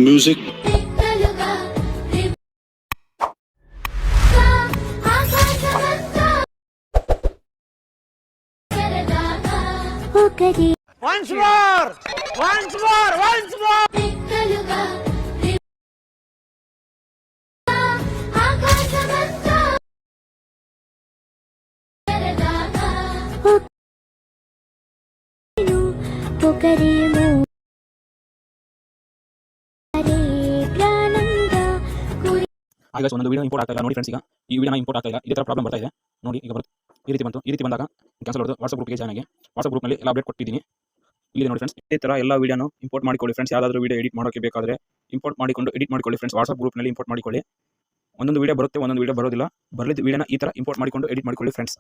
music. Once more! Once more! Once more! ಆಗ ಒಂದೊಂದು video import ಆಗ್ತಾ ಇಲ್ಲ ನೋಡಿ ಫ್ರೆಂಡ್ಸ್. ಈಗ ಈ ವಿಡಿಯೋನ ಇಂಪೋರ್ಟ್ ಆಗ್ತಾ ಇಲ್ಲ, ಇದೇ ಥರ ಪ್ರಾಬ್ಲಮ್ ಬರ್ತಾ ಇದೆ ನೋಡಿ. ಈಗ ಬರುತ್ತೆ ಈ ರೀತಿ ಬಂತು. ಈ ರೀತಿ ಬಂದಾಗ ಕ್ಯಾನ್ಸಲ್ ಮಾಡೋದು. ವಾಟ್ಸಪ್ ಗ್ರೂಪ್ಗೆ ಜಾಯ್ನ್ ಆಗಿ ವಾಟ್ಸಪ್ ಗ್ರೂಪ್ನಲ್ಲಿ ಎಲ್ಲ ಅಪ್ಡೇಟ್ ಕೊಟ್ಟಿದ್ದೀನಿ. ಇಲ್ಲಿ ನೋಡಿ ಫ್ರೆಂಡ್ಸ್, ಇದೇ ಥರ ಎಲ್ಲ ವಿಡಿಯೋನು ಇಂಪೋರ್ಟ್ ಮಾಡಿಕೊಳ್ಳಿ ಫ್ರೆಂಡ್ಸ್. ಯಾವುದಾದ್ರೂ ವಿಡಿಯೋ ಎಡಿಟ್ ಮಾಡೋಕ್ಕೆ ಬೇಕಾದರೆ ಇಂಪೋರ್ಟ್ ಮಾಡಿಕೊಂಡು ಎಡಿಟ್ ಮಾಡಿಕೊಳ್ಳಿ ಫ್ರೆಂಡ್ಸ್. ವಾಟ್ಸಪ್ ಗ್ರೂಪ್ನಲ್ಲಿ ಇಂಪೋರ್ಟ್ ಮಾಡಿಕೊಳ್ಳಿ. ಒಂದೊಂದು ವಿಡಿಯೋ ಬರುತ್ತೆ, ಒಂದೊಂದು ವಿಡಿಯೋ ಬರೋದಿಲ್ಲ. ಬರಲಿದ್ದು ವಿಡಿಯೋನ ಈ ಥರ ಇಂಪೋರ್ಟ್ ಮಾಡಿಕೊಂಡು ಎಡಿಟ್ ಮಾಡಿಕೊಳ್ಳಿ ಫ್ರೆಂಡ್ಸ್.